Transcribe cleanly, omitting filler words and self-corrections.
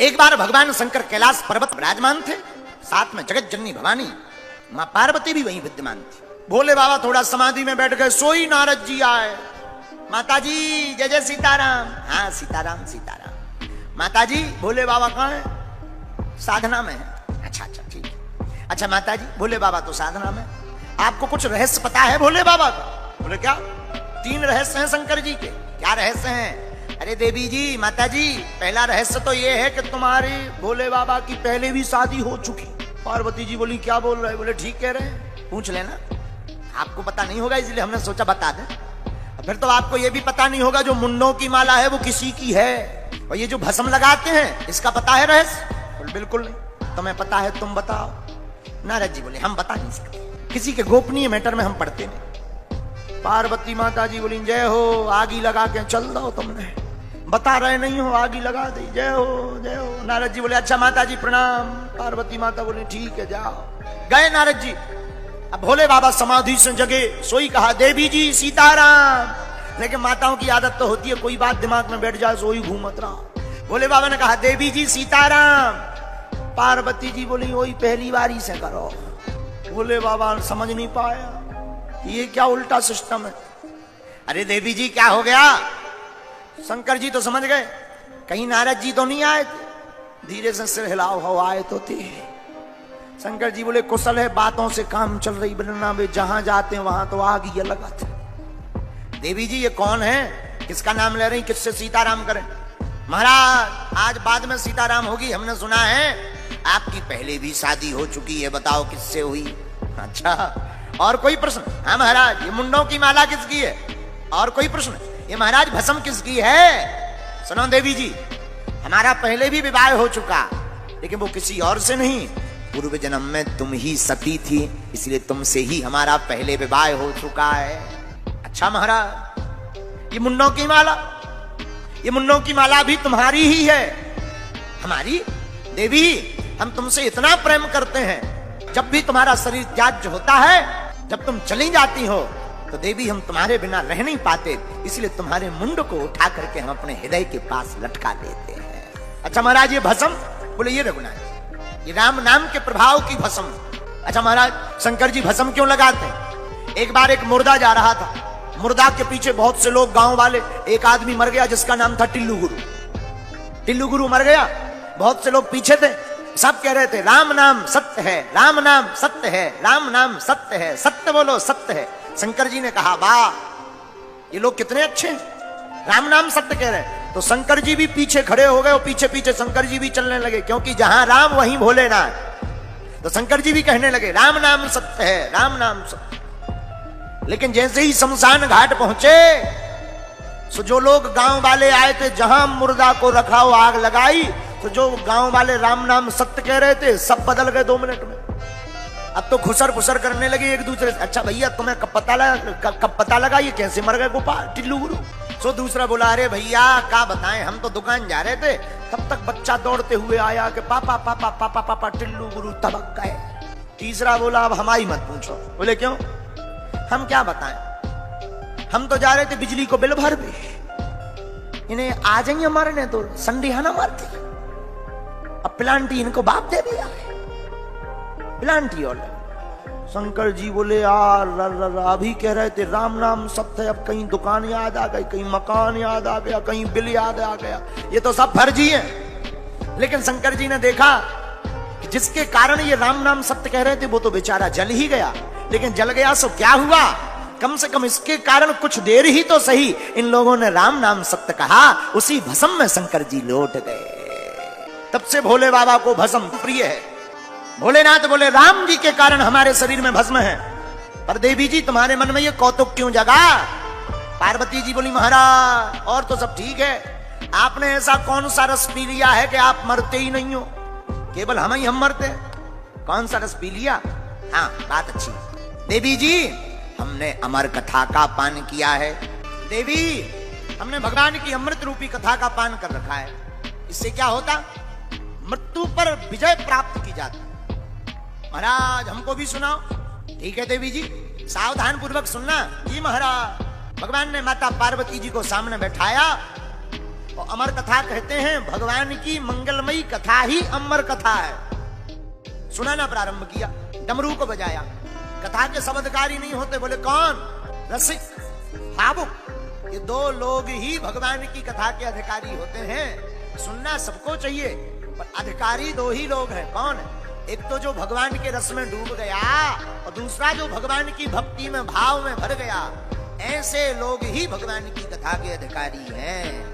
एक बार भगवान शंकर कैलाश पर्वत विराजमान थे, साथ में जगत जननी भवानी मां पार्वती भी वहीं विद्यमान थी। भोले बाबा थोड़ा समाधि में बैठ गए, सोई नारद जी आए। माता जी जय जय सीताराम। हाँ सीताराम सीताराम। माता जी भोले बाबा कहाँ है? साधना में है। अच्छा अच्छा ठीक है। अच्छा माता जी भोले बाबा तो साधना में, आपको कुछ रहस्य पता है भोले बाबा का? बोले क्या? 3 रहस्य हैं शंकर जी के। क्या रहस्य हैं? अरे देवी जी माता जी, पहला रहस्य तो ये है कि तुम्हारे भोले बाबा की पहले भी शादी हो चुकी। पार्वती जी बोली क्या बोल रहे? बोले ठीक कह रहे हैं, पूछ लेना। आपको पता नहीं होगा इसलिए हमने सोचा बता दें। फिर तो आपको ये भी पता नहीं होगा जो मुंडों की माला है वो किसी की है, और ये जो भस्म लगाते हैं इसका पता है रहस्य? बोले बिल्कुल नहीं। तुम्हें पता है तुम बताओ। नारद जी बोले हम बता नहीं सकते, किसी के गोपनीय मैटर में हम पढ़ते नहीं। पार्वती माता जी बोली जय हो, आगी लगा के चल दो, तुमने बता रहे नहीं हो, आगी लगा दी, जय हो जय हो। नारद जी बोले अच्छा माता जी प्रणाम। पार्वती माता बोली ठीक है जाओ। गए नारद जी। अब भोले बाबा समाधि से जगे, सोई कहा देवी जी सीताराम। लेकिन माताओं की आदत तो होती है कोई बात दिमाग में बैठ जाए सोई घूमत रहा। भोले बाबा ने कहा देवी जी सीताराम। पार्वती जी बोली वही पहली बारी से करो। भोले बाबा समझ नहीं पाया ये क्या उल्टा सिस्टम है। अरे देवी जी क्या हो गया? शंकर जी तो समझ गए कहीं नारद जी तो नहीं आए थे। धीरे से सिर हिलाओ हो आए तो थे। शंकर जी बोले कुशल है, बातों से काम चल रही बनना वे, जहां जाते हैं वहां तो आग ही लगा था। देवी जी ये कौन है? किसका नाम ले रही? किससे सीताराम करें? महाराज आज बाद में सीताराम होगी, हमने सुना है आपकी पहले भी शादी हो चुकी है, बताओ किससे हुई? अच्छा और कोई प्रश्न? हाँ महाराज ये मुंडों की माला किसकी है? और कोई प्रश्न? ये महाराज भस्म किसकी है? सुनो देवी जी हमारा पहले भी विवाह हो चुका, लेकिन वो किसी और से नहीं, पूर्व जन्म में तुम ही सती थी, इसलिए तुमसे ही हमारा पहले विवाह हो चुका है। अच्छा महाराज ये मुंडों की माला, ये मुंडों की माला भी तुम्हारी ही है? हमारी? देवी हम तुमसे इतना प्रेम करते हैं, जब भी तुम्हारा शरीर त्याज्य होता है, जब तुम चली जाती हो तो देवी हम तुम्हारे बिना रह नहीं पाते, इसलिए तुम्हारे मुंड को उठा करके हम अपने हृदय के पास लटका देते हैं। अच्छा महाराज ये भस्म? बोले ये रघुनाथ ये राम नाम के प्रभाव की भस्म। अच्छा महाराज शंकर जी भस्म क्यों लगाते हैं? एक बार एक मुर्दा जा रहा था, मुर्दा के पीछे बहुत से लोग गांव वाले, एक आदमी मर गया जिसका नाम था टिल्लू गुरु। टिल्लू गुरु मर गया, बहुत से लोग पीछे थे, सब कह रहे थे राम नाम सत्य है, राम नाम सत्य है, राम नाम सत्य है, सत्य बोलो सत्य है। शंकर जी ने कहा वाह ये लोग कितने अच्छे हैं, राम नाम सत्य कह रहे हैं। तो शंकर जी भी पीछे खड़े हो गए और पीछे पीछे शंकर जी भी चलने लगे, क्योंकि जहां राम वहीं भोलेनाथ। तो शंकर जी भी कहने लगे राम नाम सत्य है, राम नाम सत्य। लेकिन जैसे ही शमशान घाट पहुंचे तो जो लोग गांव वाले आए थे, जहां मुर्दा को रखा हो आग लगाई, तो जो गांव वाले राम नाम सत्य कह रहे थे सब बदल गए 2 मिनट में। अब तो खुसर फुसर करने लगे एक दूसरे से। अच्छा भैया तुम्हें कब पता लगा ये कैसे मर गए गोपाल टिल्लू गुरु? सो दूसरा बोला अरे भैया क्या बताएं, हम तो दुकान जा रहे थे, तब तक बच्चा दौड़ते हुए आया कि पापा पापा पापा पापा टिल्लू गुरु तबक गए। तीसरा बोला अब हमारी मत पूछो। बोले क्यों? हम क्या बताएं, हम तो जा रहे थे बिजली को बिल भर भी, इन्हें आ जाइए मरने तो संडिहाना मारती। अब प्लांटी इनको बाप दे दिया, प्लांटी। और शंकर जी बोले यार अभी कह रहे थे राम नाम सत्य, अब कहीं दुकान याद आ गई, कहीं मकान याद आ गया, कहीं बिल याद आ गया, ये तो सब फर्जी है। लेकिन शंकर जी ने देखा कि जिसके कारण ये राम नाम सत्य कह रहे थे वो तो बेचारा जल ही गया। लेकिन जल गया सो क्या हुआ, कम से कम इसके कारण कुछ देर ही तो सही इन लोगों ने राम नाम सत्य कहा, उसी भस्म में शंकर जी लौट गए। तब से भोले बाबा को भस्म प्रिय है। भोलेनाथ बोले राम जी के कारण हमारे शरीर में भस्म है, पर देवी जी तुम्हारे मन में ये कौतुक क्यों जगा? पार्वती जी बोली महाराज और तो सब ठीक है, आपने ऐसा कौन सा रस पी लिया है कि आप मरते ही नहीं हो? केवल हम मरते हैं। कौन सा रस पी लिया? हाँ बात अच्छी। देवी जी हमने अमर कथा का पान किया है। देवी हमने भगवान की अमृत रूपी कथा का पान कर रखा है। इससे क्या होता? मृत्यु पर विजय प्राप्त की जाती। महाराज हमको भी सुनाओ। ठीक है देवी जी सावधान पूर्वक सुनना। जी महाराज। भगवान ने माता पार्वती जी को सामने बैठाया और अमर कथा कहते हैं भगवान की मंगलमयी कथा ही अमर कथा है। सुनाना प्रारंभ किया, डमरू को बजाया। कथा के सब अधिकारी नहीं होते, बोले कौन? रसिक, भावुक। ये दो लोग ही भगवान की कथा के अधिकारी होते हैं। सुनना सबको चाहिए, पर अधिकारी दो ही लोग हैं। कौन? एक तो जो भगवान के रस में डूब गया, और दूसरा जो भगवान की भक्ति में भाव में भर गया। ऐसे लोग ही भगवान की कथा के अधिकारी हैं।